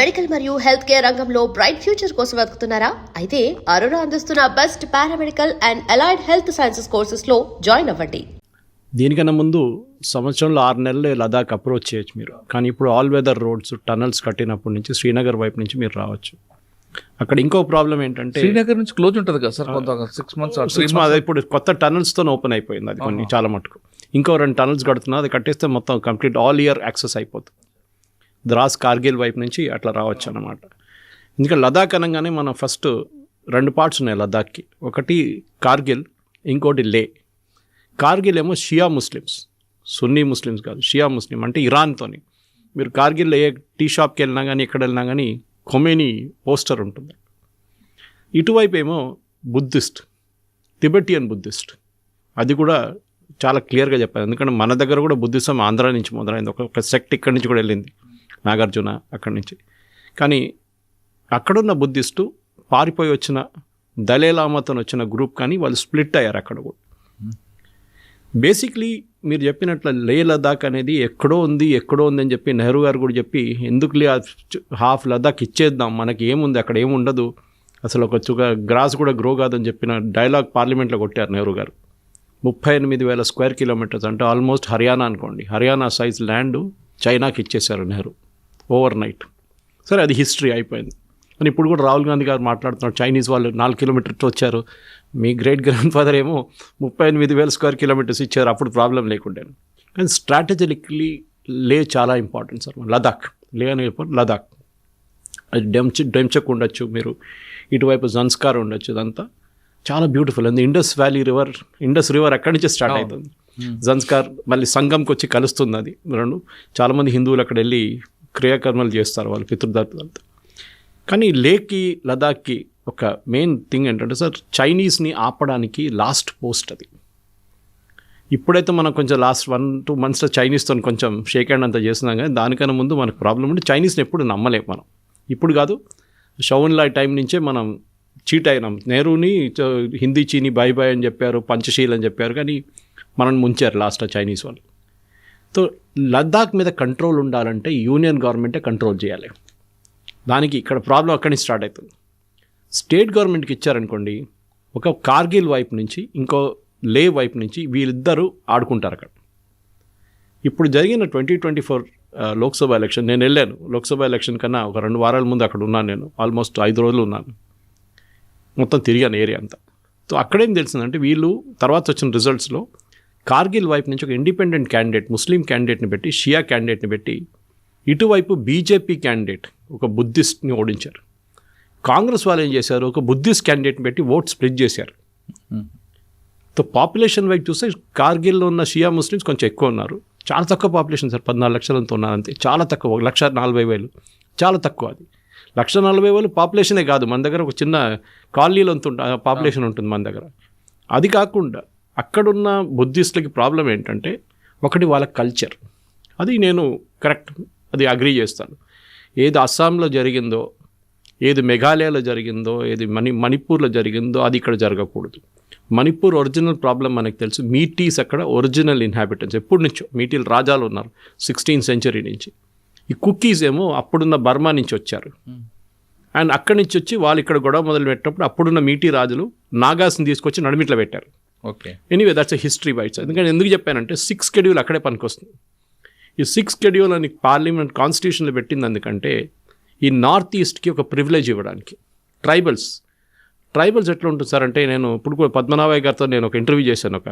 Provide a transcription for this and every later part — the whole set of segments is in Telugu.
మెడికల్ మరియు హెల్త్ కేర్ రంగంలో బ్రైట్ ఫ్యూచర్ కోసం వెతుకుతున్నారా? అయితే అరోరా అందిస్తున్న best paramedical and allied health sciences courses లో జాయిన్ అవ్వండి. దీనికన్నా ముందు సంవత్సరంలో 6 నెలలు లదాఖ్ అప్రోచ్ చేయొచ్చు మీరు. కానీ ఇప్పుడు ఆల్ వెదర్ రోడ్స్ టనల్స్ కట్టినప్పటి నుంచి శ్రీనగర్ వైపు నుంచి మీరు రావచ్చు. అక్కడ ఇంకో ప్రాబ్లం ఏంటంటే శ్రీనగర్ నుంచి క్లోజ్ ఉంటుంది కదా సార్, కొంత 6 months ఇప్పుడు కొత్త టనల్స్తో ఓపెన్ అయిపోయింది అది కొన్ని చాలా మటుకు. ఇంకో 2 టనల్స్ కడుతున్నా, అది కట్టేస్తే మొత్తం కంప్లీట్ ఆల్ ఇయర్ యాక్సెస్ అయిపోతుంది. ద్రాస్ కార్గిల్ వైపు నుంచి అట్లా రావచ్చు అన్నమాట. ఎందుకంటే లదాఖ్ అనగానే మనం ఫస్ట్ 2 పార్ట్స్ ఉన్నాయి లదాఖ్కి. ఒకటి కార్గిల్, ఇంకోటి లే. కార్గిల్ ఏమో షియా ముస్లిమ్స్, సున్నీ ముస్లిమ్స్ కాదు, షియా ముస్లిం అంటే ఇరాన్తోని. మీరు కార్గిల్లో ఏ టీ షాప్కి వెళ్ళినా కానీ ఎక్కడ వెళ్ళినా కానీ ఖొమేనీ పోస్టర్ ఉంటుంది. ఇటువైపు ఏమో బుద్ధిస్ట్, టిబెటియన్ బుద్ధిస్ట్. అది కూడా చాలా క్లియర్గా చెప్పారు. ఎందుకంటే మన దగ్గర కూడా బుద్ధిజం ఆంధ్ర నుంచి మొదలైంది, ఒక సెక్ట్ ఇక్కడి నుంచి కూడా వెళ్ళింది, నాగార్జున అక్కడి నుంచి. కానీ అక్కడున్న బుద్ధిస్టు పారిపోయి వచ్చిన దలైలామాతో వచ్చిన గ్రూప్ కానీ వాళ్ళు స్ప్లిట్ అయ్యారు అక్కడ కూడా. బేసిక్లీ మీరు చెప్పినట్లు లే లదాఖ్ అనేది ఎక్కడో ఉంది అని చెప్పి నెహ్రూ గారు కూడా చెప్పి, ఎందుకు హాఫ్ లదాఖ్ ఇచ్చేద్దాం, మనకి ఏముంది అక్కడ ఏముండదు, అసలు ఒక గ్రాస్ కూడా గ్రో కాదని చెప్పిన డైలాగ్ పార్లమెంట్లో కొట్టారు నెహ్రూ గారు. 38,000 స్క్వేర్ కిలోమీటర్స్ అంటే ఆల్మోస్ట్ హర్యానా అనుకోండి, హర్యానా సైజ్ ల్యాండ్ చైనాకి ఇచ్చేశారు నెహ్రూ ఓవర్ నైట్. సరే, అది హిస్టరీ అయిపోయింది. కానీ ఇప్పుడు కూడా రాహుల్ గాంధీ గారు మాట్లాడుతున్నారు, చైనీస్ వాళ్ళు 4 కిలోమీటర్స్ వచ్చారు, మీ గ్రేట్ గ్రాండ్ ఫాదర్ ఏమో 38,000 స్క్వేర్ కిలోమీటర్స్ ఇచ్చారు, అప్పుడు ప్రాబ్లం లేకుండే. కానీ స్ట్రాటజికలీ లే చాలా ఇంపార్టెంట్ సార్. లదాఖ్, లే అని లదాఖ్, అది డెమ్చక్ ఉండొచ్చు, మీరు ఇటువైపు జన్స్కార్ ఉండొచ్చు, ఇదంతా చాలా బ్యూటిఫుల్. అండ్ ఇండస్ రివర్ అక్కడి నుంచే స్టార్ట్ అవుతుంది. జన్స్కార్ మళ్ళీ సంగంకి వచ్చి కలుస్తుంది అది రెండు. చాలామంది హిందువులు అక్కడ వెళ్ళి క్రియాకర్మలు చేస్తారు, వాళ్ళు పితృదేవతలతో. కానీ లేకి లదాఖ్కి ఒక మెయిన్ థింగ్ ఏంటంటే సార్, చైనీస్ని ఆపడానికి లాస్ట్ పోస్ట్ అది. ఇప్పుడైతే మనం కొంచెం లాస్ట్ 1-2 monthsలో చైనీస్తో కొంచెం షేక్ హ్యాండ్ అంతా చేస్తున్నాం, కానీ దానికన్నా ముందు మనకు ప్రాబ్లం ఉంటే చైనీస్ని ఎప్పుడు నమ్మలేము మనం. ఇప్పుడు కాదు, షౌన్లాయ్ టైం నుంచే మనం చీట్ అయినాం. నెహ్రూని హిందీ చీని బై బై అని చెప్పారు, పంచశీల్ అని చెప్పారు, కానీ మనం ముంచారు లాస్ట్ చైనీస్ వాళ్ళు. సో లద్దాఖ్ మీద కంట్రోల్ ఉండాలంటే యూనియన్ గవర్నమెంటే కంట్రోల్ చేయాలి. దానికి ఇక్కడ ప్రాబ్లం అక్కడి నుంచి స్టార్ట్ అవుతుంది. స్టేట్ గవర్నమెంట్కి ఇచ్చారనుకోండి, ఒక కార్గిల్ వైపు నుంచి ఇంకో లే వైపు నుంచి వీళ్ళిద్దరూ ఆడుకుంటారు అక్కడ. ఇప్పుడు జరిగిన 2024 లోక్సభ ఎలక్షన్, నేను వెళ్ళాను. లోక్సభ ఎలక్షన్ కన్నా ఒక 2 వారాల ముందు అక్కడ ఉన్నాను. నేను ఆల్మోస్ట్ 5 రోజులు ఉన్నాను, మొత్తం తిరిగాను ఏరియా అంతా. సో అక్కడేం తెలిసిందంటే, వీళ్ళు తర్వాత వచ్చిన రిజల్ట్స్లో కార్గిల్ వైపు నుంచి ఒక ఇండిపెండెంట్ క్యాండిడేట్, ముస్లిం క్యాండిడేట్ని పెట్టి, షియా క్యాండిడేట్ని పెట్టి, ఇటువైపు బీజేపీ క్యాండిడేట్ ఒక బుద్ధిస్ట్ని ఓడించారు. కాంగ్రెస్ వాళ్ళు ఏం చేశారు, ఒక బుద్ధిస్ట్ క్యాండిడేట్ని పెట్టి ఓట్ స్ప్లిట్ చేశారు. సో పాపులేషన్ వైపు చూస్తే కార్గిల్లో ఉన్న షియా ముస్లిమ్స్ కొంచెం ఎక్కువ ఉన్నారు, చాలా తక్కువ పాపులేషన్ సార్, 14 లక్షలంతో ఉన్నారు అంతే, చాలా తక్కువ. 1,40,000 చాలా తక్కువ. అది 1,40,000 పాపులేషనే కాదు, మన దగ్గర ఒక చిన్న కాలనీలో పాపులేషన్ ఉంటుంది మన దగ్గర. అది కాకుండా అక్కడున్న బుద్ధిస్టులకి ప్రాబ్లం ఏంటంటే, ఒకటి వాళ్ళ కల్చర్, అది నేను కరెక్ట్, అది అగ్రీ చేస్తాను. ఏది అస్సాంలో జరిగిందో, ఏది మేఘాలయలో జరిగిందో, ఏది మణిపూర్లో జరిగిందో అది ఇక్కడ జరగకూడదు. మణిపూర్ ఒరిజినల్ ప్రాబ్లం మనకు తెలుసు. మీటీస్ అక్కడ ఒరిజినల్ ఇన్హాబిటెంట్స్, ఎప్పటి నుంచో మీటీలు రాజాలు ఉన్నారు 16th century నుంచి. ఈ కుకీస్ ఏమో అప్పుడున్న బర్మా నుంచి వచ్చారు. అండ్ అక్కడి నుంచి వచ్చి వాళ్ళు ఇక్కడ గొడవ మొదలు పెట్టినప్పుడు అప్పుడున్న మీటీ రాజులు నాగాస్ని తీసుకొచ్చి నడిమిట్లో పెట్టారు. Okay, anyway that's a history bites. ఎందుకు చెప్పానంటే, 6th schedule అక్కడే పనికొస్తుంది. ఈ 6th schedule అని పార్లమెంట్ కాన్స్టిట్యూషన్లో పెట్టింది ఎందుకంటే, ఈ నార్త్ ఈస్ట్కి ఒక ప్రివిలేజ్ ఇవ్వడానికి. ట్రైబల్స్ ఎట్లా ఉంటుంది సార్ అంటే, నేను ఇప్పుడు కూడా పద్మనాభయ్య గారితో నేను ఒక ఇంటర్వ్యూ చేశాను ఒక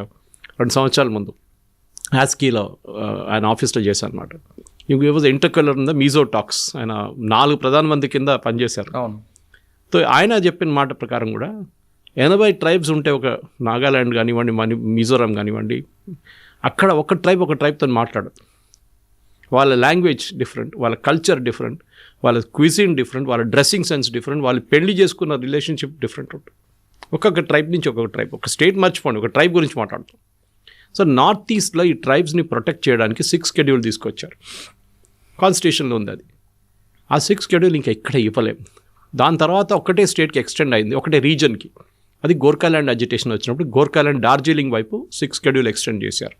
2 సంవత్సరాల ముందు, యాస్కీలో ఆయన ఆఫీస్లో చేశాను అనమాట. He was interlocutor in the Mizo talks. ఆయన 4 ప్రధానమంత్రి కింద పనిచేశారు. సో ఆయన చెప్పిన మాట ప్రకారం కూడా 80 ట్రైబ్స్ ఉంటే, ఒక నాగాల్యాండ్ కానివ్వండి, మిజోరాం కానివ్వండి, అక్కడ ఒక ట్రైబ్తో మాట్లాడదు. వాళ్ళ లాంగ్వేజ్ డిఫరెంట్, వాళ్ళ కల్చర్ డిఫరెంట్, వాళ్ళ క్విజిన్ డిఫరెంట్, వాళ్ళ డ్రెస్సింగ్ సెన్స్ డిఫరెంట్, వాళ్ళు పెళ్లి చేసుకున్న రిలేషన్షిప్ డిఫరెంట్ ఉంటుంది. ఒక్కొక్క ట్రైబ్ నుంచి ఒక్కొక్క ట్రైబ్, ఒక స్టేట్ మర్చిపోండి, ఒక ట్రైబ్ గురించి మాట్లాడుతాం. సో నార్త్ ఈస్ట్లో ఈ ట్రైబ్స్ని ప్రొటెక్ట్ చేయడానికి 6th schedule తీసుకొచ్చారు. కాన్స్టిట్యూషన్లో ఉంది అది. ఆ 6th schedule ఇంకా ఎక్కడ ఇవ్వలేం. దాని తర్వాత ఒకటే స్టేట్కి ఎక్స్టెండ్ అయింది, ఒకటే రీజన్కి. అది గోర్ఖాల్యాండ్ అజిటేషన్ వచ్చినప్పుడు గోర్ఖాల్యాండ్ డార్జిలింగ్ వైపు 6th schedule ఎక్స్టెండ్ చేశారు.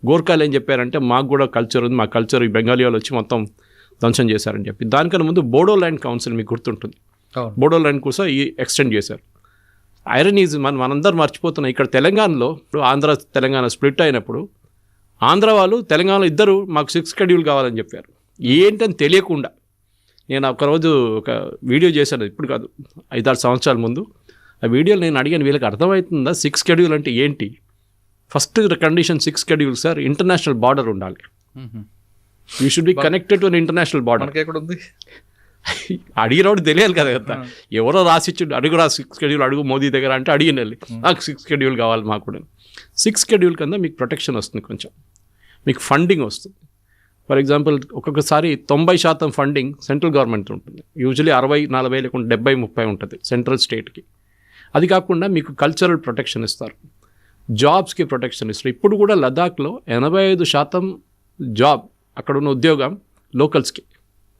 గోర్ఖాలు ఏం చెప్పారంటే, మాకు కూడా కల్చర్ ఉంది, మా కల్చర్ ఈ బెంగాలీ వాళ్ళు వచ్చి మొత్తం ధ్వంసం చేశారని చెప్పి. దానికన్నా ముందు బోడోల్యాండ్ కౌన్సిల్ మీకు గుర్తుంటుంది, బోడోల్యాండ్ కోసం ఈ ఎక్స్టెండ్ చేశారు. ఐరన్ ఈజ్ మనందరూ మర్చిపోతున్నాం. ఇక్కడ తెలంగాణలో ఇప్పుడు ఆంధ్ర తెలంగాణ స్ప్లిట్ అయినప్పుడు ఆంధ్ర వాళ్ళు తెలంగాణలో ఇద్దరు మాకు 6 షెడ్యూల్ కావాలని చెప్పారు. ఏంటని తెలియకుండా నేను ఒకరోజు ఒక వీడియో చేశాను, ఇప్పుడు కాదు 5-6 సంవత్సరాల ముందు. ఆ వీడియోలో నేను అడిగాను, వీళ్ళకి అర్థమవుతుందా 6 షెడ్యూల్ అంటే ఏంటి? First condition 6 schedule sir, international border ఉండాలి. You should be connected to international border. ఎక్కడ ఉంది అడిగినోడు తెలియాలి కదా, ఎవరో రాసిచ్చిండు అడుగు 6 షెడ్యూల్ అడుగు మోదీ దగ్గర అంటే అడిగిన వెళ్ళి నాకు 6 షెడ్యూల్ కావాలి మాకు కూడా. 6 షెడ్యూల్ కింద మీకు ప్రొటెక్షన్ వస్తుంది, కొంచెం మీకు ఫండింగ్ వస్తుంది. ఫర్ ఎగ్జాంపుల్ ఒక్కొక్కసారి 90% ఫండింగ్ సెంట్రల్ గవర్నమెంట్ ఉంటుంది, యూజువలీ 60-40 లేకుండా 70-30 ఉంటుంది సెంట్రల్ స్టేట్కి. అది కాకుండా మీకు కల్చరల్ ప్రొటెక్షన్ ఇస్తారు, జాబ్స్కి ప్రొటెక్షన్ ఇస్తారు. ఇప్పుడు కూడా లదాఖ్లో 85% జాబ్ అక్కడ ఉన్న ఉద్యోగం లోకల్స్కి.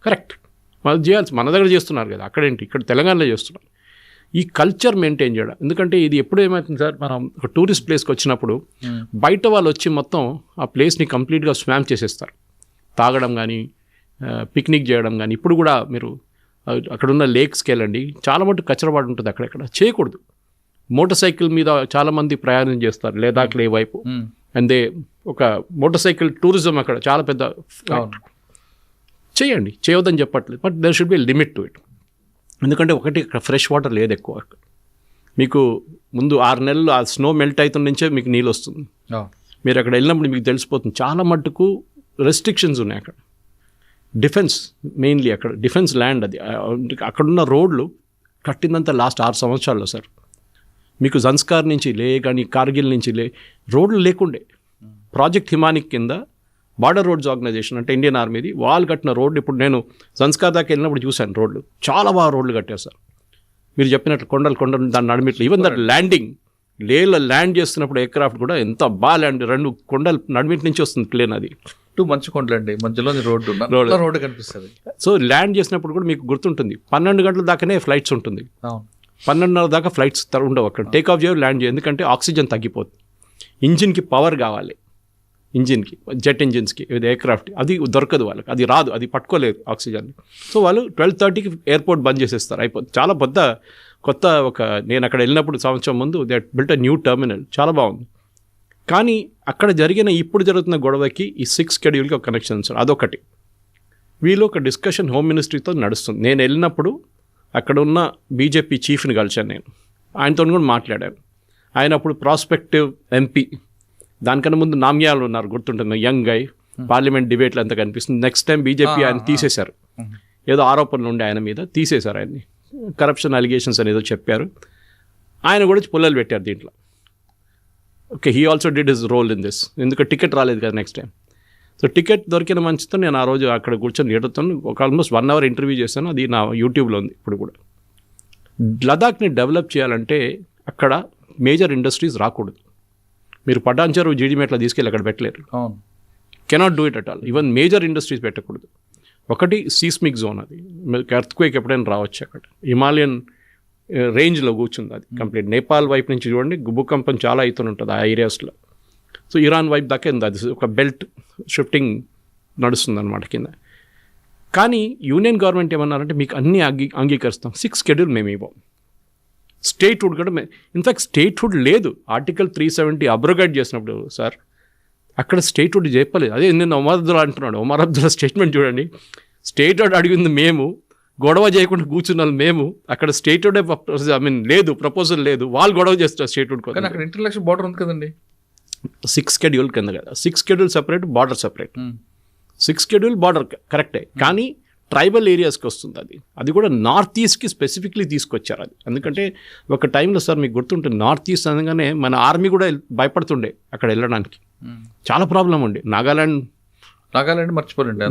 కరెక్ట్, మనం చేయాల్సి మన దగ్గర చేస్తున్నారు కదా, అక్కడేంటి ఇక్కడ తెలంగాణలో చేస్తున్నారు. ఈ కల్చర్ మెయింటైన్ చేయడం, ఎందుకంటే ఇది ఎప్పుడు ఏమవుతుంది సార్, మనం ఒక టూరిస్ట్ ప్లేస్కి వచ్చినప్పుడు బయట వాళ్ళు వచ్చి మొత్తం ఆ ప్లేస్ని కంప్లీట్గా స్వామ్ చేసేస్తారు, తాగడం కానీ పిక్నిక్ చేయడం కానీ. ఇప్పుడు కూడా మీరు అక్కడున్న లేక్స్కి వెళ్ళండి, చాలా మటుకు కచ్చరపాటు ఉంటుంది, అక్కడెక్కడ చేయకూడదు. మోటార్ సైకిల్ మీద చాలామంది ప్రయాణం చేస్తారు లదాఖ్లో ఏ వైపు, అంతే ఒక మోటార్ సైకిల్ టూరిజం అక్కడ చాలా పెద్ద. చేయండి, చేయవద్దని చెప్పట్లేదు, but there should be limit to it. ఎందుకంటే ఒకటి అక్కడ ఫ్రెష్ వాటర్ లేదు ఎక్కువ. మీకు ముందు 6 నెలలు ఆ స్నో మెల్ట్ అవుతున్న నుంచే మీకు నీళ్ళు వస్తుంది. మీరు అక్కడ వెళ్ళినప్పుడు మీకు తెలిసిపోతుంది చాలా మట్టుకు రెస్ట్రిక్షన్స్ ఉన్నాయి అక్కడ. డిఫెన్స్ మెయిన్లీ అక్కడ డిఫెన్స్ ల్యాండ్ అది. అక్కడున్న రోడ్లు కట్టిందంతా లాస్ట్ 6 సంవత్సరాల్లో సార్. మీకు జన్స్కార్ నుంచి కానీ కార్గిల్ నుంచి రోడ్లు లేకుండే. ప్రాజెక్ట్ హిమానిక్ కింద బార్డర్ రోడ్స్ ఆర్గనైజేషన్ అంటే ఇండియన్ ఆర్మీది, వాళ్ళు కట్టిన రోడ్లు. ఇప్పుడు నేను జన్స్కార్ దాకా వెళ్ళినప్పుడు చూశాను, రోడ్లు చాలా బాగా రోడ్లు కట్టారు సార్. మీరు చెప్పినట్లు కొండలు దాని నడిమిట్లు, ఈవెన్ దట్ ల్యాండింగ్ లేలో ల్యాండ్ చేస్తున్నప్పుడు ఎయిర్క్రాఫ్ట్ కూడా ఎంత బాగా ల్యాండ్, 2 కొండలు నడిమిటి నుంచి వస్తుంది ప్లేన్. అది 2 మంచి కొండలండి, మధ్యలో రోడ్డు కనిపిస్తుంది. సో ల్యాండ్ చేసినప్పుడు కూడా మీకు గుర్తుంటుంది 12 గంటల దాకానే ఫ్లైట్స్ ఉంటుంది, 12:30 దాకా ఫ్లైట్స్ ఉండవు అక్కడ. టేక్ ఆఫ్ చేయ ల్యాండ్ చేయ, ఎందుకంటే ఆక్సిజన్ తగ్గిపోతుంది. ఇంజిన్కి పవర్ కావాలి, ఇంజిన్కి జెట్ ఇంజిన్స్కి ఎయిర్క్రాఫ్ట్ అది దొరకదు వాళ్ళకి, అది రాదు, అది పట్టుకోలేదు ఆక్సిజన్. సో వాళ్ళు 12:30కి ఎయిర్పోర్ట్ బంద్ చేసేస్తారు, అయిపోతుంది. చాలా కొత్త నేను అక్కడ వెళ్ళినప్పుడు సంవత్సరం ముందు they built a new terminal, చాలా బాగుంది. కానీ అక్కడ ఇప్పుడు జరుగుతున్న గొడవకి ఈ 6 షెడ్యూల్కి ఒక కనెక్షన్ సార్. అదొకటి వీళ్ళు ఒక డిస్కషన్ హోమ్ మినిస్ట్రీతో నడుస్తుంది. నేను వెళ్ళినప్పుడు అక్కడ ఉన్న బీజేపీ చీఫ్ని కలిశాను, నేను ఆయనతో కూడా మాట్లాడాను. ఆయన అప్పుడు ప్రాస్పెక్టివ్ ఎంపీ, దానికన్నా ముందు నామ్యాలు ఉన్నారు గుర్తుంటుంది, యంగ్ గై, పార్లమెంట్ డిబేట్లు అంతా కనిపిస్తుంది. నెక్స్ట్ టైం బీజేపీ ఆయన తీసేశారు, ఏదో ఆరోపణలు ఉండే ఆయన మీద, తీసేశారు ఆయన్ని, కరప్షన్ అలిగేషన్స్ అనేదో చెప్పారు. ఆయన కూడా పుల్లలు పెట్టారు దీంట్లో. Okay, he also did his role in this, ఎందుకంటే టికెట్ రాలేదు కదా నెక్స్ట్ టైం. సో టికెట్ దొరికిన మంచితో నేను ఆ రోజు అక్కడ కూర్చొని లీడర్తో ఒక ఆల్మోస్ట్ 1 అవర్ ఇంటర్వ్యూ చేశాను, అది నా యూట్యూబ్లో ఉంది ఇప్పుడు కూడా. లదాఖ్ని డెవలప్ చేయాలంటే అక్కడ మేజర్ ఇండస్ట్రీస్ రాకూడదు. మీరు పటాన్చెరు జీడిమెట్ల తీసుకెళ్ళి అక్కడ పెట్టలేరు, cannot do it at all. Even major industries పెట్టకూడదు. ఒకటి సీస్మిక్ జోన్, అది ఎర్త్క్వేక్ ఎప్పుడైనా రావచ్చు. అక్కడ హిమాలయన్ రేంజ్లో కూర్చుంది అది కంప్లీట్. నేపాల్ వైపు నుంచి చూడండి భూకంపం చాలా అవుతూనే ఉంటుంది ఆ ఏరియాస్లో. సో ఇరాన్ వైపు దాకా ఉంది, అది ఒక బెల్ట్ షిఫ్టింగ్ నడుస్తుంది అనమాట కింద. కానీ యూనియన్ గవర్నమెంట్ ఏమన్నారంటే మీకు అన్నీ అంగీకరిస్తాం, 6 షెడ్యూల్ మేము ఇవ్వం. స్టేట్హుడ్ కూడా ఇన్ఫ్యాక్ట్ స్టేట్హుడ్ లేదు. ఆర్టికల్ 370 అబ్రోగేట్ చేసినప్పుడు సార్ అక్కడ స్టేట్హుడ్ చెప్పలేదు. అదే నేను ఒమర్ అబ్దుల్లా అంటున్నాడు, ఒమర్ అబ్దుల్లా స్టేట్మెంట్ చూడండి. స్టేట్హుడ్ అడిగింది మేము, గొడవ చేయకుండా కూర్చున్నాం మేము. అక్కడ స్టేట్హుడ్ లేదు, ప్రపోజల్ లేదు, వాళ్ళు గొడవ చేస్తారు స్టేట్హుడ్ కోసం. అక్కడ ఇంటర్నేషనల్ బార్డర్ ఉంది కదండి, 6 షెడ్యూల్ కింద కదా. 6 schedule separate, border separate. 6 schedule border కరెక్టే, కానీ ట్రైబల్ ఏరియాస్కి వస్తుంది. అది కూడా నార్త్ ఈస్ట్కి స్పెసిఫిక్లీ తీసుకొచ్చారు అది. ఎందుకంటే ఒక టైంలో సార్ మీకు గుర్తుంటుంది, నార్త్ ఈస్ట్ అనగానే మన ఆర్మీ కూడా భయపడుతుండే అక్కడ వెళ్ళడానికి, చాలా ప్రాబ్లం ఉండే. నాగాలాండ్ మర్చిపోండి,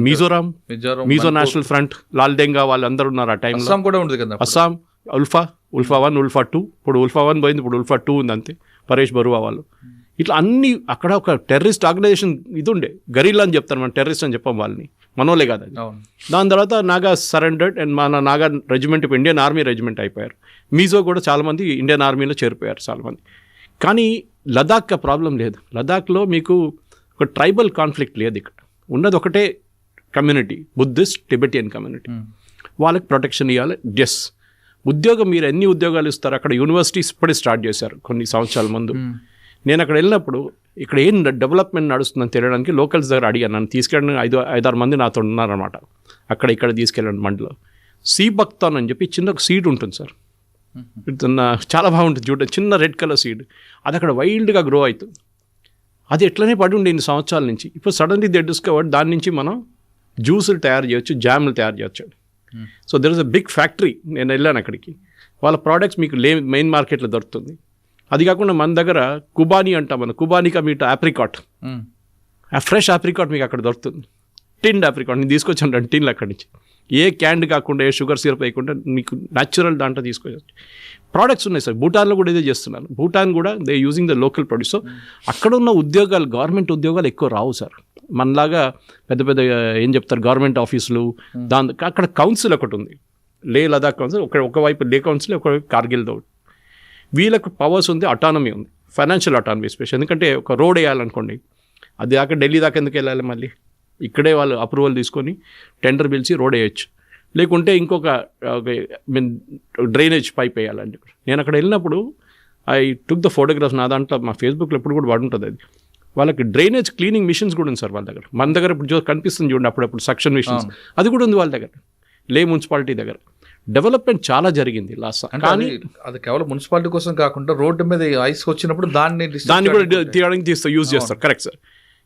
మిజో నేషనల్ ఫ్రంట్, లాల్డెంగా వాళ్ళు అందరూ ఉన్నారు ఆ టైంలో. అస్సాం కూడా ఉంది కదా, అస్సాం, ఉల్ఫా 1, ఉల్ఫా 2, ఇప్పుడు ఉల్ఫా 1 పోయింది, ఇప్పుడు ఉల్ఫా 2 ఉంది అంతే, పరేష్ బరువా వాళ్ళు. ఇట్లా అన్ని అక్కడ ఒక టెర్రరిస్ట్ ఆర్గనైజేషన్ ఇది ఉండే, గరిల్లా అని చెప్తారు, మన టెర్రరిస్ట్ అని చెప్పాం వాళ్ళని, మనోలే కాదు అది. దాని తర్వాత నాగా సరెండర్డ్ అండ్ మన నాగా రెజిమెంట్ ఇప్పుడు ఇండియన్ ఆర్మీ రెజిమెంట్ అయిపోయారు. మీజో కూడా చాలామంది ఇండియన్ ఆర్మీలో చేరిపోయారు చాలామంది. కానీ లదాఖ్ ప్రాబ్లం లేదు. లదాఖ్లో మీకు ఒక ట్రైబల్ కాన్ఫ్లిక్ట్ లేదు. ఇక్కడ ఉన్నది ఒకటే కమ్యూనిటీ, బుద్ధిస్ట్ టిబెటియన్ కమ్యూనిటీ, వాళ్ళకి ప్రొటెక్షన్ ఇవ్వాలి. ఎస్, ఉద్యోగం మీరు ఎన్ని ఉద్యోగాలు ఇస్తారు? అక్కడ యూనివర్సిటీస్ ఇప్పుడే స్టార్ట్ చేశారు కొన్ని సంవత్సరాల ముందు. నేను అక్కడ వెళ్ళినప్పుడు ఇక్కడ ఏం డెవలప్మెంట్ నడుస్తుందని తెలియడానికి లోకల్స్ దగ్గర అడిగాను. నన్ను తీసుకెళ్ళడానికి 5-6 మంది నాతో ఉన్నారన్నమాట. అక్కడ ఇక్కడ తీసుకెళ్ళండి మండలో. సీ బక్తాన్ అని చెప్పి చిన్న ఒక సీడ్ ఉంటుంది సార్, చాలా బాగుంటుంది చూడండి, చిన్న రెడ్ కలర్ సీడ్. అది అక్కడ వైల్డ్గా గ్రో అవుతుంది. అది ఎట్లనే పడి ఉండే ఇన్ని సంవత్సరాల నుంచి. ఇప్పుడు సడన్లీ దే డిస్కవర్డ్ దాని నుంచి మనం జ్యూసులు తయారు చేయొచ్చు, జాములు తయారు చేయొచ్చు. So there is a big factory. నేను వెళ్ళాను అక్కడికి. వాళ్ళ ప్రోడక్ట్స్ మీకు మెయిన్ మార్కెట్లో దొరుకుతుంది. అది కాకుండా మన దగ్గర కుబానీ అంటాం, మన కుబానీకా మీట్ ఆప్రికాట్, ఆ ఫ్రెష్ ఆప్రికాట్ మీకు అక్కడ దొరుకుతుంది. టిన్డ్ ఆప్రికాట్ నేను తీసుకొచ్చాను 2 టిన్లు అక్కడి నుంచి. ఏ క్యాండ్ కాకుండా, ఏ షుగర్ సిరప్ వేయకుండా మీకు న్యాచురల్ దాంట్లో తీసుకొచ్చు. ప్రోడక్ట్స్ ఉన్నాయి సార్. భూటాన్లో కూడా ఇదే చేస్తున్నారు. భూటాన్ కూడా they using the local produce. So అక్కడ ఉన్న ఉద్యోగాలు, గవర్నమెంట్ ఉద్యోగాలు ఎక్కువ రావు సార్. మనలాగా పెద్ద పెద్ద ఏం చెప్తారు గవర్నమెంట్ ఆఫీసులు, అక్కడ కౌన్సిల్ ఒకటి ఉంది, లే లదాఖ్ కౌన్సిల్. ఒకవైపు లే కౌన్సిల్, ఒకవైపు కార్గిల్తో. వీళ్ళకు పవర్స్ ఉంది, అటానమీ ఉంది, ఫైనాన్షియల్ అటానమీ స్పెషల్. ఎందుకంటే ఒక రోడ్ వేయాలనుకోండి, అది దాకా ఢిల్లీ దాకా ఎందుకు వెళ్ళాలి? మళ్ళీ ఇక్కడే వాళ్ళు అప్రూవల్ తీసుకొని టెండర్ పిలిచి రోడ్ వేయచ్చు. లేకుంటే ఇంకొక డ్రైనేజ్ పైప్ వేయాలని చెప్పి. నేను అక్కడ వెళ్ళినప్పుడు ఐ టుక్ ద ఫోటోగ్రాఫ్స్. నా దాంట్లో మా ఫేస్బుక్లో ఎప్పుడు కూడా వాడుంటుంది అది. వాళ్ళకి డ్రైనేజ్ క్లీనింగ్ మిషన్స్ కూడా ఉంది సార్ వాళ్ళ దగ్గర. మన దగ్గర ఇప్పుడు కనిపిస్తుంది చూడండి అప్పుడప్పుడు సక్షన్ మిషన్స్, అది కూడా ఉంది వాళ్ళ దగ్గర, లే మున్సిపాలిటీ దగ్గర. డెవలప్మెంట్ చాలా జరిగింది లాస్ట్. కానీ అది కేవలం మున్సిపాలిటీ కోసం కాకుండా రోడ్డు మీద ఐస్ వచ్చినప్పుడు దాన్ని కూడా తీయడానికి యూజ్ చేస్తారు. Correct sir.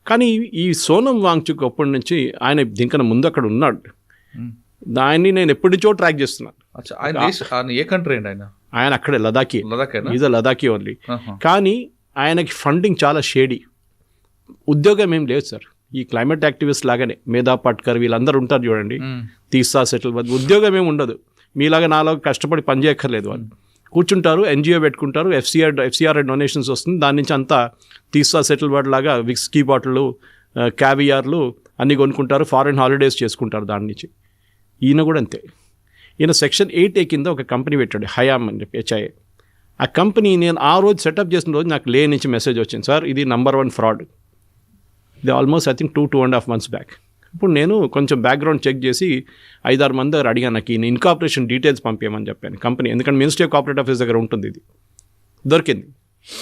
కానీ ఈ సోనం వాంగ్చుక్ అప్పటి నుంచి, ఆయన దీనికన్నా ముందు అక్కడ ఉన్నాడు, దాన్ని నేను ఎప్పటి నుంచో ట్రాక్ చేస్తున్నాను. ఆయన ఏ కంట్రీ అండి? ఆయన అక్కడే లదాఖీ, ఈజ్ అ లదాఖీ ఓన్లీ. కానీ ఆయనకి ఫండింగ్ చాలా షేడీ. ఉద్యోగం ఏం లేదు సార్. ఈ క్లైమేట్ యాక్టివిస్ట్ లాగానే మేధా పట్కర్ వీళ్ళందరూ ఉంటారు చూడండి, తీసా సెటిల్, ఉద్యోగం ఏమి ఉండదు. మీలాగా నాలాగా కష్టపడి పని చేయక్కర్లేదు. వాళ్ళు కూర్చుంటారు, ఎన్జిఓ పెట్టుకుంటారు, ఎఫ్సిఆర్ డొనేషన్స్ వస్తుంది, దాని నుంచి అంతా తీసా సెటిల్ వర్డ్ లాగా విస్కీ బాటిళ్ళు, క్యావియార్లు అన్నీ కొనుక్కుంటారు, ఫారెన్ హాలిడేస్ చేసుకుంటారు దాని నుంచి. ఈయన కూడా అంతే. ఈయన సెక్షన్ 8A కింద ఒక కంపెనీ పెట్టాడు, హయామ్ అని చెప్పి, HIA. ఆ కంపెనీ నేను ఆ రోజు సెటప్ చేసిన రోజు నాకు లే నుంచి మెసేజ్ వచ్చింది, సార్ ఇది #1 ఫ్రాడ్. ఇది almost I think 2.5 months back. ఇప్పుడు నేను కొంచెం బ్యాక్గ్రౌండ్ చెక్ చేసి 5-6 మంది దగ్గర అడిగాను, నాకు ఈయన ఇన్కార్పొరేషన్ డీటెయిల్స్ పంపించమని చెప్పాను కంపెనీ. ఎందుకంటే మినిస్ట్రీ ఆఫ్ కార్పొరేట్ అఫేర్స్ దగ్గర ఉంటుంది. ఇది దొరికింది,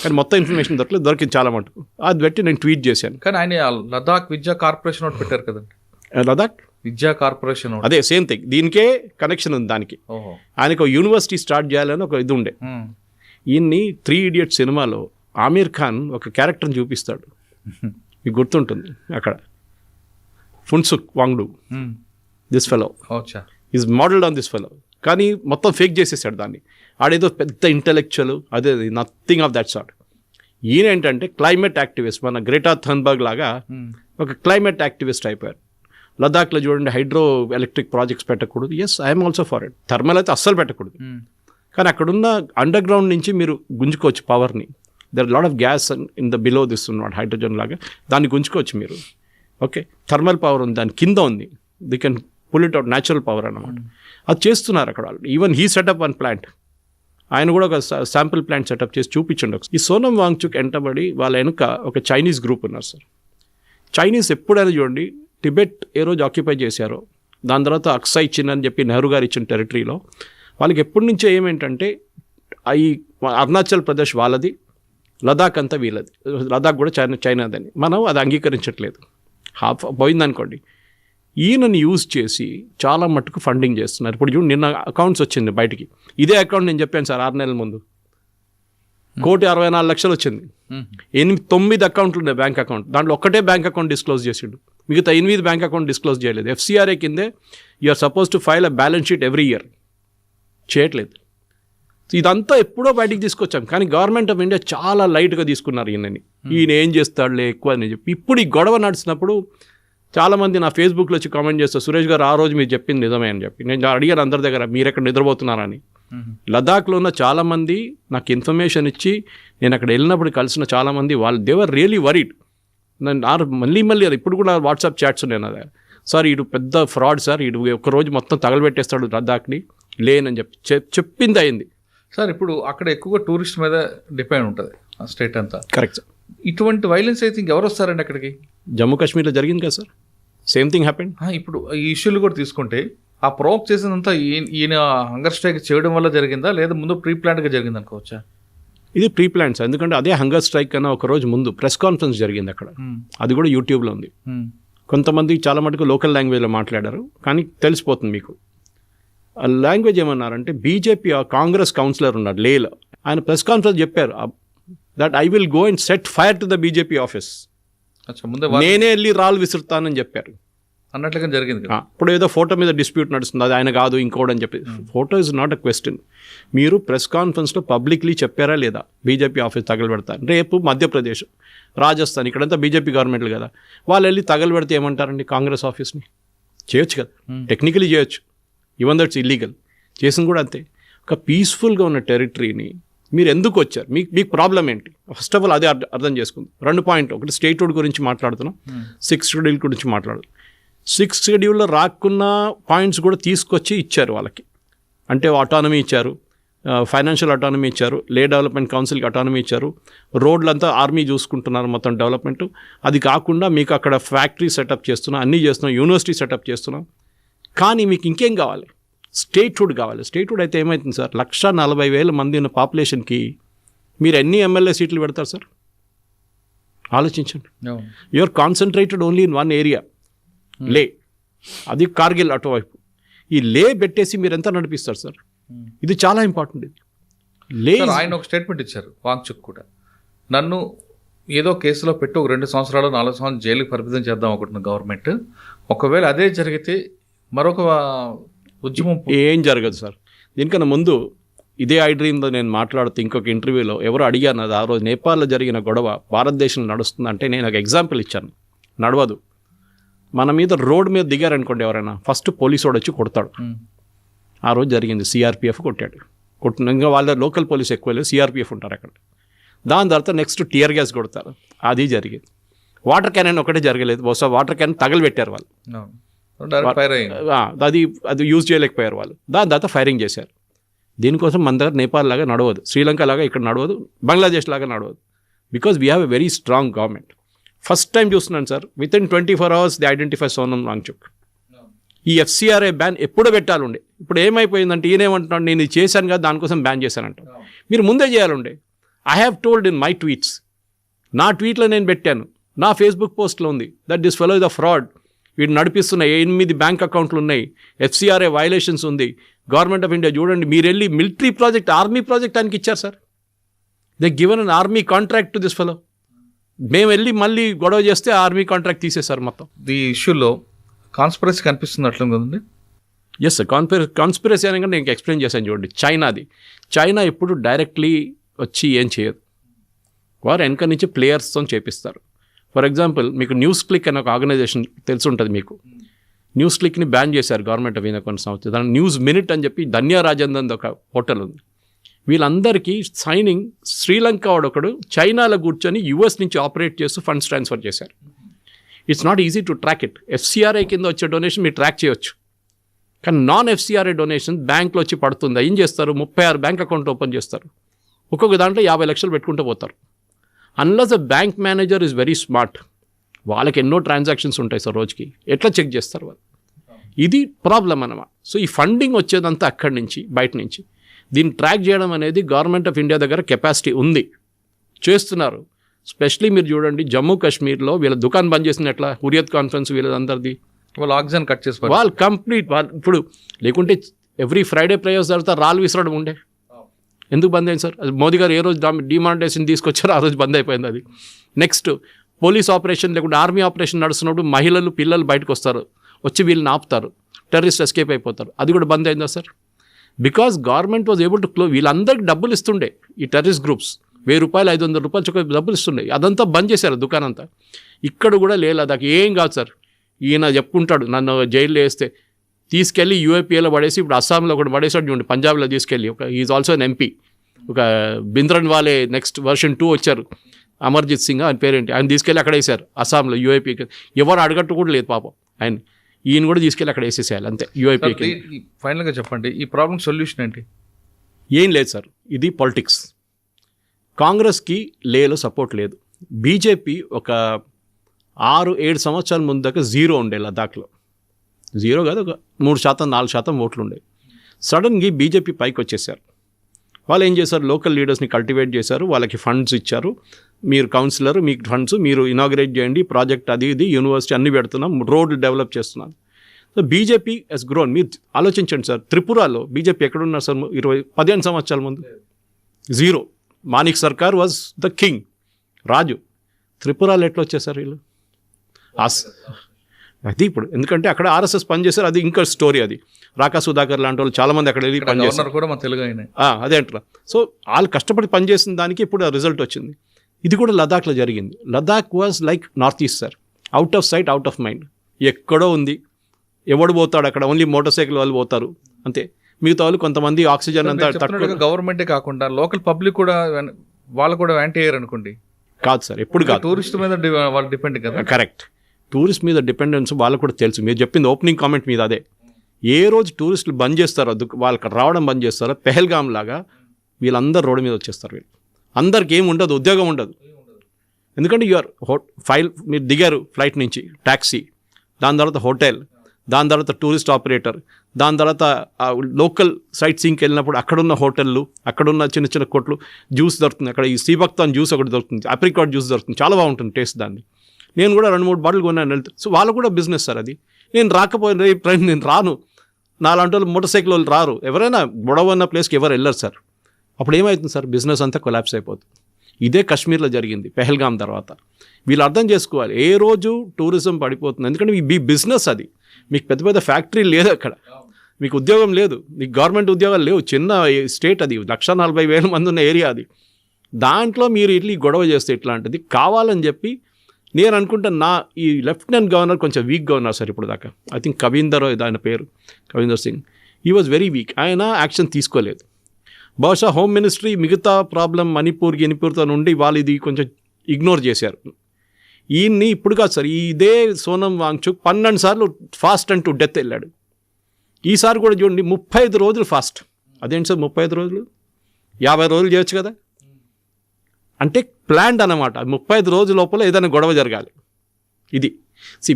కానీ మొత్తం ఇన్ఫర్మేషన్ దొరికింది చాలా మటుకు. అది పెట్టి నేను ట్వీట్ చేశాను. కానీ ఆయన లదాఖ్ విద్యా కార్పొరేషన్ ఒకటి పెట్టారు కదండి, లదాఖ్ విద్యా కార్పొరేషన్. అదే సేమ్ థింగ్, దీనికే కనెక్షన్ ఉంది దానికి. ఆయనకు ఒక యూనివర్సిటీ స్టార్ట్ చేయాలని ఒక ఇది ఉండే. ఈయన్ని 3 Idiots సినిమాలో ఆమీర్ ఖాన్ ఒక క్యారెక్టర్ని చూపిస్తాడు, మీకు గుర్తుంటుంది. అక్కడ Phunsukh Wangdu, this fellow is modelled on this fellow. కానీ మొత్తం ఫేక్ చేసేసాడు దాన్ని. ఆడేదో పెద్ద ఇంటెలెక్చువల్, అదే నథింగ్ ఆఫ్ దట్ సార్ట్. ఈయన ఏంటంటే క్లైమేట్ యాక్టివిస్ట్, మన గ్రేటా థన్బర్గ్ లాగా ఒక క్లైమేట్ యాక్టివిస్ట్ అయిపోయారు. లదాఖ్లో చూడండి హైడ్రో ఎలక్ట్రిక్ ప్రాజెక్ట్స్ పెట్టకూడదు. Yes, I'm also for it. Thermal అయితే అస్సలు పెట్టకూడదు. కానీ అక్కడున్న అండర్ గ్రౌండ్ నుంచి మీరు గుంజుకోవచ్చు పవర్ని. There lot of gas in the below this ఉన్నమాట, హైడ్రోజన్ లాగా, దాన్ని గుంజుకోవచ్చు మీరు. ఓకే, థర్మల్ పవర్ ఉంది, దాని కింద ఉంది, they can pull it out, natural power అన్నమాట. అది చేస్తున్నారు అక్కడ వాళ్ళు. Even he set up 1 plant. ఆయన కూడా ఒక శాంపుల్ ప్లాంట్ సెటప్ చేసి చూపించండి. ఈ సోనం వాంగ్చుక్ ఎంటబడి వాళ్ళ వెనుక ఒక చైనీస్ గ్రూప్ ఉన్నారు సార్. చైనీస్ ఎప్పుడైనా చూడండి, టిబెట్ ఏ రోజు ఆక్యుపై చేశారో, దాని తర్వాత అక్సై చిన్ అని చెప్పి నెహ్రూ గారు ఇచ్చిన టెరిటరీలో, వాళ్ళకి ఎప్పటి నుంచో ఏమేంటంటే ఈ అరుణాచల్ ప్రదేశ్ వాళ్ళది, లదాఖ్ అంతా వీళ్ళది, లదాఖ్ కూడా చైనాదని. మనం అది అంగీకరించట్లేదు. హాఫ్ పోయిందనుకోండి. ఈయనని యూజ్ చేసి చాలా మట్టుకు ఫండింగ్ చేస్తున్నారు. ఇప్పుడు చూడండి, నిన్న అకౌంట్స్ వచ్చింది బయటికి. ఇదే అకౌంట్ నేను చెప్పాను సార్ 6 నెలల ముందు, 1,64,00,000 వచ్చింది. 9 అకౌంట్లు ఉన్నాయి బ్యాంక్ అకౌంట్. దాంట్లో ఒక్కటే బ్యాంక్ అకౌంట్ డిస్క్లోజ్ చేసిండు, మిగతా 8 బ్యాంక్ అకౌంట్ డిస్క్లోజ్ చేయలేదు. FCRA కిందే you're supposed to file a balance sheet every year, చేయట్లేదు. ఇదంతా ఎప్పుడో బయటికి తీసుకొచ్చాం, కానీ గవర్నమెంట్ ఆఫ్ ఇండియా చాలా లైట్గా తీసుకున్నారు ఈయనని. ఈయన ఏం చేస్తాడులే ఎక్కువ అని చెప్పి. ఇప్పుడు ఈ గొడవ నడిచినప్పుడు చాలామంది నా ఫేస్బుక్లో వచ్చి కామెంట్ చేస్తారు, సురేష్ గారు ఆ రోజు మీరు చెప్పింది నిజమే అని చెప్పి. నేను అడిగాను అందరి దగ్గర, మీరు ఎక్కడ నిద్రపోతున్నారని. లదాఖ్లో ఉన్న చాలామంది నాకు ఇన్ఫర్మేషన్ ఇచ్చి, నేను అక్కడ వెళ్ళినప్పుడు కలిసిన చాలామంది వాళ్ళు దేవర్ రియలీ వరీడ్. మళ్ళీ అది ఇప్పుడు కూడా వాట్సాప్ చాట్స్ ఉన్నాయి నా దగ్గర. సార్ ఇటు పెద్ద ఫ్రాడ్ సార్, ఇటు ఒక్కరోజు మొత్తం తగలబెట్టేస్తాడు లదాఖ్ని, లేనని చెప్పింది అయింది. సార్ ఇప్పుడు అక్కడ ఎక్కువగా టూరిస్ట్ మీద డిపెండ్ ఉంటుంది ఆ స్టేట్ అంతా. Correct sir. ఇటువంటి వైలెన్స్ అయితే ఇంకెవరు వస్తారండి అక్కడికి? జమ్మూ కాశ్మీర్లో జరిగింది కదా సార్. Same thing happened. ఇప్పుడు ఈ ఇష్యూలు కూడా తీసుకుంటే ఆ ప్రోక్ చేసినంత ఈయన హంగర్ స్ట్రైక్ చేయడం వల్ల జరిగిందా లేదా ముందు ప్రీ ప్లాన్డ్గా జరిగింది అనుకోవచ్చా? ఇది ప్రీ ప్లాన్స్, ఎందుకంటే అదే హంగర్ స్ట్రైక్ కన్నా ఒక రోజు ముందు ప్రెస్ కాన్ఫరెన్స్ జరిగింది అక్కడ. అది కూడా యూట్యూబ్లో ఉంది. కొంతమంది చాలా మటుకు లోకల్ లాంగ్వేజ్లో మాట్లాడారు, కానీ తెలిసిపోతుంది మీకు. ఆ లాంగ్వేజ్ ఏమన్నారంటే, బీజేపీ కాంగ్రెస్ కౌన్సిలర్ ఉన్నాడు లేలో, ఆయన ప్రెస్ కాన్ఫరెన్స్ చెప్పారు that I will go and set fire to the BJP office, నేనే వెళ్ళి రాళ్ళు విసురుతానని చెప్పారు. అన్నట్లుగా జరిగింది. ఇప్పుడు ఏదో ఫోటో మీద డిస్ప్యూట్ నడుస్తుంది, అది ఆయన కాదు ఇంకోడని చెప్పి. Photo is not a question. మీరు ప్రెస్ కాన్ఫరెన్స్లో పబ్లిక్లీ చెప్పారా లేదా బీజేపీ ఆఫీస్ తగలబెడతారు? రేపు మధ్యప్రదేశ్, రాజస్థాన్, ఇక్కడంతా బీజేపీ గవర్నమెంట్లు కదా, వాళ్ళు వెళ్ళి తగలబెడితే ఏమంటారండి కాంగ్రెస్ ఆఫీస్ని? చేయొచ్చు కదా, టెక్నికలీ చేయొచ్చు, ఈవెన్ దట్స్ ఇల్లీగల్. చేసింది కూడా అంతే. ఒక పీస్ఫుల్గా ఉన్న టెరిటరీని మీరు ఎందుకు వచ్చారు? మీకు ప్రాబ్లం ఏంటి? ఫస్ట్ ఆఫ్ ఆల్ అదే అర్థం చేసుకుంది. 2 పాయింట్, ఒకటి స్టేట్హుడ్ గురించి మాట్లాడుతున్నాం, 6th షెడ్యూల్ గురించి మాట్లాడుతున్నాం. 6th షెడ్యూల్లో రాకున్న పాయింట్స్ కూడా తీసుకొచ్చి ఇచ్చారు వాళ్ళకి. అంటే ఆటానమీ ఇచ్చారు, ఫైనాన్షియల్ అటానమీ ఇచ్చారు, లే డెవలప్మెంట్ కౌన్సిల్కి అటానమీ ఇచ్చారు, రోడ్లంతా ఆర్మీ చూసుకుంటున్నారు మొత్తం డెవలప్మెంట్. అది కాకుండా మీకు అక్కడ ఫ్యాక్టరీ సెటప్ చేస్తున్నాం, అన్నీ చేస్తున్నాం, యూనివర్సిటీ సెటప్ చేస్తున్నాం. కానీ మీకు ఇంకేం కావాలి? స్టేట్హుడ్ కావాలి. స్టేట్హుడ్ అయితే ఏమవుతుంది సార్? 140,000 మంది ఉన్న పాపులేషన్కి మీరు ఎన్ని ఎమ్మెల్యే సీట్లు పెడతారు సార్? ఆలోచించండి. You're concentrated only in one area, Leh, అది కార్గిల్ అటువైపు. ఈ లే పెట్టేసి మీరు ఎంత నడిపిస్తారు సార్? ఇది చాలా ఇంపార్టెంట్. ఇది లే. ఆయన ఒక స్టేట్మెంట్ ఇచ్చారు, వాంగ్చుక్ కూడా, నన్ను ఏదో కేసులో పెట్టి ఒక 2 సంవత్సరాలు 4 సంవత్సరాలు జైలుకి పరిమితం చేద్దాం అనుకుంటున్న గవర్నమెంట్, ఒకవేళ అదే జరిగితే మరొక ఉద్యమం ఏం జరగదు సార్. దీనికన్నా ముందు ఇదే ఐడ్రీమ్లో నేను మాట్లాడుతూ ఇంకొక ఇంటర్వ్యూలో ఎవరు అడిగాను, అది ఆ రోజు నేపాల్లో జరిగిన గొడవ భారతదేశంలో నడుస్తుందంటే నేను ఒక ఎగ్జాంపుల్ ఇచ్చాను. నడవదు. మన మీద రోడ్ మీద దిగారనుకోండి ఎవరైనా, ఫస్ట్ పోలీసు వాడు వచ్చి కొడతాడు. ఆ రోజు జరిగింది, సిఆర్పిఎఫ్ కొట్టాడు. ఇంకా వాళ్ళ లోకల్ పోలీస్ ఎక్కువ లేదు, సిఆర్పిఎఫ్ ఉంటారు అక్కడ. దాని తర్వాత నెక్స్ట్ టియర్ గ్యాస్ కొడతారు, అది జరిగింది. వాటర్ క్యాన్ ఒకటే జరగలేదు, బహుశా వాటర్ క్యాన్ తగలబెట్టారు వాళ్ళు, అది యూజ్ చేయలేకపోయారు వాళ్ళు. దాని తర్వాత ఫైరింగ్ చేశారు. దీనికోసం మన దగ్గర నేపాల్ లాగా నడవదు, శ్రీలంక లాగా ఇక్కడ నడవదు, బంగ్లాదేశ్ లాగా నడవదు. Because we have a very strong government. First time చూస్తున్నాను sir, within 24 hours they identify Sonam Wangchuk. ఈ FCRA బ్యాన్ ఎప్పుడో పెట్టాలండే. ఇప్పుడు ఏమైపోయిందంటే ఈయనేమంటున్నాడు, నేను ఇది చేశాను కదా దానికోసం బ్యాన్ చేశానంట. మీరు ముందే చేయాలండే. I have told in my tweets, నా ట్వీట్లో నేను పెట్టాను, నా ఫేస్బుక్ పోస్ట్లో ఉంది, that this fellow is a fraud. వీడు నడిపిస్తున్న 8 బ్యాంక్ అకౌంట్లు ఉన్నాయి, FCRA వైలేషన్స్ ఉంది. గవర్నమెంట్ ఆఫ్ ఇండియా చూడండి, మీరు వెళ్ళి మిలిటరీ ప్రాజెక్ట్, ఆర్మీ ప్రాజెక్ట్ ఆయనకి ఇచ్చారు sir. They given an army contract to this fellow. మేము వెళ్ళి మళ్ళీ గొడవ చేస్తే ఆర్మీ కాంట్రాక్ట్ తీసేశారు మొత్తం. ఈ ఇష్యూలో కాన్స్పిరసీ కనిపిస్తున్నట్లు కదండి. ఎస్ సార్, కాన్స్పిరసీ అని నేను ఎక్స్ప్లెయిన్ చేశాను చూడండి. చైనా ఎప్పుడు డైరెక్ట్లీ వచ్చి ఏం చేయదు, వారు వెనక నుంచి ప్లేయర్స్తో చేపిస్తారు. ఫర్ ఎగ్జాంపుల్ మీకు న్యూస్ క్లిక్ అనే ఒక ఆర్గనైజేషన్ తెలిసి ఉంటుంది మీకు. న్యూస్ క్లిక్ని బ్యాన్ చేశారు గవర్నమెంట్ ఆఫ్ ఇండియా కొన్ని సంవత్సరాలు. దాని న్యూస్ మినిట్ అని చెప్పి ధన్యా రాజందన్ ఒక పోర్టల్ ఉంది. వీళ్ళందరికీ సైనింగ్ శ్రీలంక వాడొకడు చైనాలో కూర్చొని US నుంచి ఆపరేట్ చేస్తూ ఫండ్స్ ట్రాన్స్ఫర్ చేశారు. It's not easy to track it. FCRA కింద వచ్చే డొనేషన్ మీరు ట్రాక్ చేయొచ్చు, కానీ నాన్ FCRA డొనేషన్ బ్యాంక్లో వచ్చి పడుతుంది. ఏం చేస్తారు, 36 బ్యాంక్ అకౌంట్ ఓపెన్ చేస్తారు, ఒక్కొక్క దాంట్లో 50 లక్షలు పెట్టుకుంటూ పోతారు. Unless the bank manager is very smart, వాళ్ళకి ఎన్నో ట్రాన్సాక్షన్స్ ఉంటాయి సార్ రోజుకి, ఎట్లా చెక్ చేస్తారు వాళ్ళు? ఇది ప్రాబ్లం అన్నమాట. సో ఈ ఫండింగ్ వచ్చేదంతా అక్కడి నుంచి, బయట నుంచి. దీన్ని ట్రాక్ చేయడం అనేది గవర్నమెంట్ ఆఫ్ ఇండియా దగ్గర కెపాసిటీ ఉంది, చేస్తున్నారు. స్పెషలీ మీరు చూడండి జమ్మూ కాశ్మీర్లో వీళ్ళ దుకాణం బంద్ చేసిన ఎట్లా, హురియత్ కాన్ఫరెన్స్ వీళ్ళందరిది, వాళ్ళు ఆక్సిజన్ కట్ చేసి వాళ్ళు కంప్లీట్. ఇప్పుడు లేకుంటే ఎవ్రీ ఫ్రైడే ప్రేయర్స్ తర్వాత రాళ్ళు విసరడం ఉండే, ఎందుకు బంద్ అయింది సార్? అది మోదీ గారు ఏ రోజు డిమానిటైజేషన్ తీసుకొచ్చారో ఆ రోజు బంద్ అయిపోయింది అది. నెక్స్ట్ పోలీస్ ఆపరేషన్ లేకుంటే ఆర్మీ ఆపరేషన్ నడుస్తున్నప్పుడు మహిళలు పిల్లలు బయటకు వస్తారు, వచ్చి వీళ్ళని ఆపుతారు, టెర్రరిస్ట్ ఎస్కేప్ అయిపోతారు, అది కూడా బంద్ అయిందా sir? Because government was able to close. వీళ్ళందరికీ డబ్బులు ఇస్తుండే ఈ టెర్రరిస్ట్ గ్రూప్స్, 1000 రూపాయలు 500 రూపాయలు చొక్క డబ్బులు ఇస్తుండే, అదంతా బంద్ చేశారు దుకాణం అంతా. ఇక్కడ కూడా లేదాక ఏం కాదు సార్. ఈయన చెప్పుకుంటాడు నన్ను జైల్లో వేస్తే తీసుకెళ్ళి UAPAలో పడేసి, ఇప్పుడు అస్సాంలో ఒకటి పడేసాడు చూడండి, పంజాబ్లో తీసుకెళ్ళి. Is also an MP. ఒక బింద్రన్ వాలే నెక్స్ట్ వర్షన్ 2 వచ్చారు, అమర్జిత్ సింగ్ ఆయన పేరేంటి, ఆయన తీసుకెళ్ళి అక్కడ వేశారు అస్సాంలో UAPకి. ఎవరు అడగట్టు కూడా లేదు పాపం ఆయన, ఈయన కూడా తీసుకెళ్ళి అక్కడ వేసేసేయాలి అంతే UAPకి. ఫైనల్గా చెప్పండి, ఈ ప్రాబ్లం సొల్యూషన్ ఏంటి? ఏం లేదు సార్, ఇది పాలిటిక్స్. కాంగ్రెస్కి లేలో సపోర్ట్ లేదు. బీజేపీ ఒక 6-7 సంవత్సరాల ముందు దాకా జీరో ఉండే లదాఖ్లో. జీరో కాదు, ఒక 3%, 4% ఓట్లు ఉండే. సడన్గా బీజేపీ పైకి వచ్చేసారు. వాళ్ళు ఏం చేశారు, లోకల్ లీడర్స్ని కల్టివేట్ చేశారు, వాళ్ళకి ఫండ్స్ ఇచ్చారు. మీరు కౌన్సిలర్, మీకు ఫండ్స్, మీరు ఇనాగ్రేట్ చేయండి, ప్రాజెక్ట్ అది ఇది, యూనివర్సిటీ అన్నీ పెడుతున్నాం, రోడ్లు డెవలప్ చేస్తున్నాం. So BJP has grown. మీరు ఆలోచించండి సార్, త్రిపురలో బీజేపీ ఎక్కడున్నారు సార్ 15 సంవత్సరాల ముందు? జీరో. మానిక్ సర్కార్ వాజ్ ద కింగ్, రాజు. త్రిపురలో ఎట్లా వచ్చేసారు వీళ్ళు? అది ఇప్పుడు ఎందుకంటే అక్కడ ఆర్ఎస్ఎస్ పనిచేశారు, అది ఇంకా స్టోరీ. అది రాకా సుధాకర్ లాంటి వాళ్ళు చాలామంది అక్కడ వెళ్ళి పనిచేస్తారు కూడా మన తెలుగు అయినా. అదే అంటారా. సో వాళ్ళు కష్టపడి పనిచేసిన దానికి ఇప్పుడు ఆ రిజల్ట్ వచ్చింది. ఇది కూడా లదాఖ్లో జరిగింది. Ladakh was like north east sir, out of sight out of mind. ఎక్కడో ఉంది, ఎవడు పోతాడు అక్కడ, ఓన్లీ మోటార్ సైకిల్ వాళ్ళు పోతారు అంతే. మిగతా వాళ్ళు కొంతమంది ఆక్సిజన్ అంతా తక్కువ. గవర్నమెంటే కాకుండా లోకల్ పబ్లిక్ కూడా వాళ్ళు కూడా యాంటీ అయ్యారు అనుకోండి. కాదు సార్, ఎప్పుడు కాదు. టూరిస్ట్ మీద వాళ్ళు డిపెండ్ కదా. కరెక్ట్, టూరిస్ట్ మీద డిపెండెన్స్ వాళ్ళకు కూడా తెలుసు. మీరు చెప్పింది ఓపెనింగ్ కామెంట్ మీద అదే. ఏ రోజు టూరిస్టులు బంద్ చేస్తారో, వాళ్ళకి రావడం బంద్ చేస్తారో, పెహల్గామ్ లాగా వీళ్ళందరూ రోడ్డు మీద వచ్చేస్తారు. వీళ్ళు అందరికి ఏమి ఉండదు, ఉద్యోగం ఉండదు. ఎందుకంటే మీరు దిగారు ఫ్లైట్ నుంచి, ట్యాక్సీ, దాని తర్వాత హోటల్, దాని తర్వాత టూరిస్ట్ ఆపరేటర్, దాని తర్వాత లోకల్ సైట్ సీయింగ్కి వెళ్ళినప్పుడు అక్కడున్న హోటళ్ళు, అక్కడున్న చిన్న చిన్న కొట్లు, జ్యూస్ దొరుకుతుంది. అక్కడ ఈ శ్రీభక్తాన్ జ్యూస్ ఒకటి దొరుకుతుంది, అప్రికాట్ జ్యూస్ దొరుకుతుంది, చాలా బాగుంటుంది టేస్ట్. దాన్ని నేను కూడా 2-3 బాటిల్ కొన్నాను వెళ్తే. సో వాళ్ళు కూడా బిజినెస్ సార్ అది. నేను రాకపోయిన ట్రైన్, నేను రాను, నాలాంటి వాళ్ళు మోటార్ సైకిల్ వాళ్ళు రారు, ఎవరైనా గొడవ ఉన్న ప్లేస్కి ఎవరు వెళ్ళరు సార్. అప్పుడు ఏమవుతుంది సార్, బిజినెస్ అంతా కొలాప్స్ అయిపోతుంది. ఇదే కాశ్మీర్లో జరిగింది పెహల్గామ్ తర్వాత. వీళ్ళు అర్థం చేసుకోవాలి, ఏ రోజు టూరిజం పడిపోతుంది. ఎందుకంటే మీ బిజినెస్ అది, మీకు పెద్ద పెద్ద ఫ్యాక్టరీ లేదు అక్కడ, మీకు ఉద్యోగం లేదు, మీకు గవర్నమెంట్ ఉద్యోగాలు లేవు. చిన్న స్టేట్ అది, 140,000 మంది ఉన్న ఏరియా అది. దాంట్లో మీరు ఇట్లా గొడవ చేస్తే ఇట్లాంటిది కావాలని చెప్పి నేను అనుకుంటా. ఈ లెఫ్టినెంట్ గవర్నర్ కొంచెం వీక్గా ఉన్నారు సార్ ఇప్పుడు దాకా. ఐ థింక్ కవీందర్ ఆయన పేరు, Kavinder Singh. He was very weak. ఆయన యాక్షన్ తీసుకోలేదు. బహుశా హోమ్ మినిస్ట్రీ మిగతా ప్రాబ్లం గినిపూర్తో నుండి వాళ్ళు ఇది కొంచెం ఇగ్నోర్ చేశారు. ఈయన్ని ఇప్పుడు కాదు సార్, ఇదే సోనం వాంగ్చుక్ 12 సార్లు ఫాస్ట్ అంటూ డెత్ వెళ్ళాడు. ఈసారి కూడా చూడండి 35 రోజులు ఫాస్ట్. అదేంటి సార్ 35 రోజులు, 50 రోజులు చేయొచ్చు కదా. అంటే ప్లాన్డ్ అన్నమాట. 35 రోజుల లోపల ఏదైనా గొడవ జరగాలి. ఇది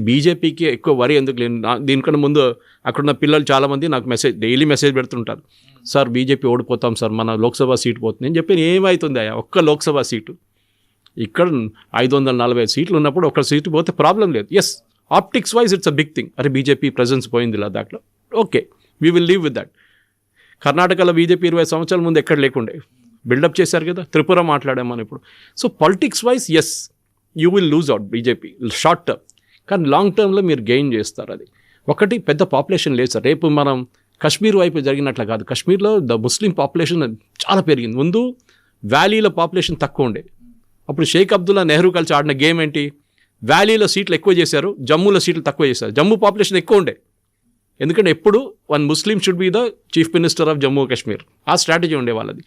బీజేపీకి ఎక్కువ వరి ఎందుకు లేదు. దీనికన్నా ముందు అక్కడున్న పిల్లలు చాలామంది నాకు డైలీ మెసేజ్ పెడుతుంటారు, సార్ బీజేపీ ఓడిపోతాం సార్, మన లోక్సభ సీటు పోతుంది. నేను చెప్పి ఏమవుతుంది ఒక్క లోక్సభ సీటు, ఇక్కడ 540 సీట్లు ఉన్నప్పుడు ఒక సీటు పోతే ప్రాబ్లం లేదు. Yes, optics wise it's a big thing. అరే బీజేపీ ప్రెజెన్స్ పోయింది లదాఖ్లో, okay, we will leave with that. కర్ణాటకలో బీజేపీ 20 సంవత్సరాల ముందు ఎక్కడ లేకుండే, బిల్డప్ చేశారు కదా. త్రిపుర మాట్లాడామని ఇప్పుడు. So politics wise yes, you will lose out BJP short term, కానీ లాంగ్ టర్మ్లో మీరు గెయిన్ చేస్తారు. అది ఒకటి, పెద్ద పాపులేషన్ లేదు సార్. రేపు మనం కశ్మీర్ వైపు జరిగినట్లు కాదు. కశ్మీర్లో ద ముస్లిం పాపులేషన్ చాలా పెరిగింది. ముందు వ్యాలీలో పాపులేషన్ తక్కువ ఉండే. అప్పుడు షేక్ అబ్దుల్లా నెహ్రూ కలిసి ఆడిన గేమ్ ఏంటి, వ్యాలీలో సీట్లు ఎక్కువ చేశారు, జమ్మూలో సీట్లు తక్కువ చేశారు. జమ్మూ పాపులేషన్ ఎక్కువ ఉండే, ఎందుకంటే ఎప్పుడు one Muslim should be the chief minister of Jammu Kashmir. ఆ స్ట్రాటజీ ఉండే వాళ్ళది.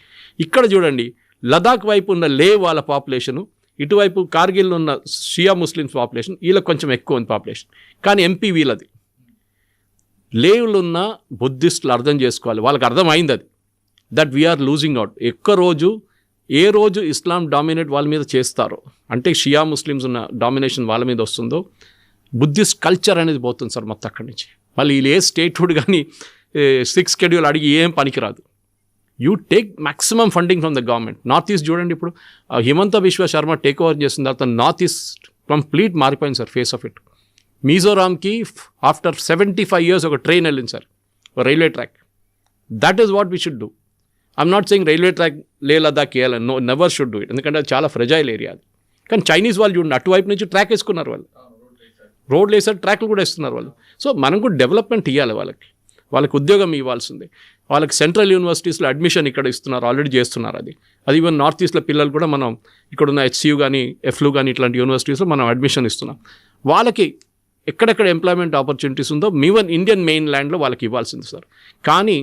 ఇక్కడ చూడండి, లదాఖ్ వైపు ఉన్న లే వాళ్ళ పాపులేషను, ఇటువైపు కార్గిల్లో ఉన్న షియా ముస్లిమ్స్ పాపులేషన్, వీళ్ళకి కొంచెం ఎక్కువ ఉంది పాపులేషన్. కానీ ఎంపీ వీళ్ళది. లేవులు ఉన్న బుద్ధిస్టులు అర్థం చేసుకోవాలి, వాళ్ళకి అర్థమైంది అది, దట్ వీఆర్ లూజింగ్ అవుట్. ఏ రోజు ఇస్లాం డామినేట్ వాళ్ళ మీద చేస్తారో, అంటే షియా ముస్లిమ్స్ ఉన్న డామినేషన్ వాళ్ళ మీద వస్తుందో, బుద్ధిస్ట్ కల్చర్ అనేది పోతుంది సార్ మొత్తం అక్కడి నుంచి. మళ్ళీ వీళ్ళు ఏ స్టేట్హుడ్ కానీ 6th షెడ్యూల్ అడిగి ఏం పనికిరాదు. You take maximum funding from the government. North east చూడండి, ఇప్పుడు హిమంత బిశ్వ శర్మ టేక్ ఓవర్ చేసిన తర్వాత నార్త్ ఈస్ట్ కంప్లీట్ మారిపోయింది సార్ ఫేస్ ఆఫ్ ఇట్. మిజోరాంకి ఆఫ్టర్ 75 years ఒక ట్రైన్ వెళ్ళింది సార్, ఒక railway track. That is what we should do. I'm not saying railway track lay Ladakh వేయాలని, no, never should do it. ఎందుకంటే అది చాలా ఫ్రెజైల్ ఏరియా అది. కానీ చైనీస్ వాళ్ళు చూడండి, అటువైపు నుంచి ట్రాక్ వేసుకున్నారు వాళ్ళు, రోడ్లు వేసారు, ట్రాక్లు కూడా ఇస్తున్నారు వాళ్ళు. సో మనం కూడా డెవలప్మెంట్ ఇవ్వాలి వాళ్ళకి ఉద్యోగం ఇవ్వాల్సిందే. వాళ్ళకి సెంట్రల్ యూనివర్సిటీస్లో అడ్మిషన్ ఇక్కడ ఇస్తున్నారు, ఆల్రెడీ చేస్తున్నారు. అది ఈవెన్ నార్త్ ఈస్ట్లో పిల్లలు కూడా మనం ఇక్కడున్న HCU కానీ ఎఫ్లు కానీ ఇట్లాంటి యూనివర్సిటీస్లో మనం అడ్మిషన్ ఇస్తున్నాం. వాళ్ళకి ఎక్కడెక్కడ ఎంప్లాయ్మెంట్ ఆపర్చునిటీస్ ఉందో ఈవెన్ ఇండియన్ మెయిన్ ల్యాండ్లో వాళ్ళకి ఇవ్వాల్సింది సార్. కానీ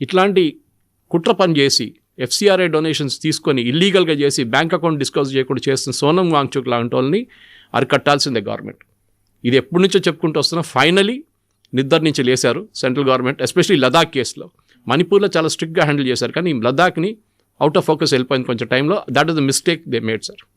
ఇట్లాంటి కుట్ర పని చేసి FCRA డొనేషన్స్ తీసుకొని ఇల్లీగల్గా చేసి బ్యాంక్ అకౌంట్ డిస్క్లోజ్ చేయకుండా చేస్తున్న సోనం వాంగ్చుక్ లాంటి వాళ్ళని అరికట్టాల్సిందే గవర్నమెంట్. ఇది ఎప్పటి నుంచో చెప్పుకుంటూ వస్తున్నా. ఫైనలీ నిద్ర నుంచి లేశారు సెంట్రల్ గవర్నమెంట్, ఎస్పెషలీ లదాఖ్ కేసులో. మణిపూర్లో చాలా స్ట్రిక్ట్గా హ్యాండిల్ చేశారు, కానీ లదాఖ్ని అవుట్ ఆఫ్ ఫోకస్ వెళ్ళిపోయింది కొంచెం టైంలో. That is the mistake they made sir.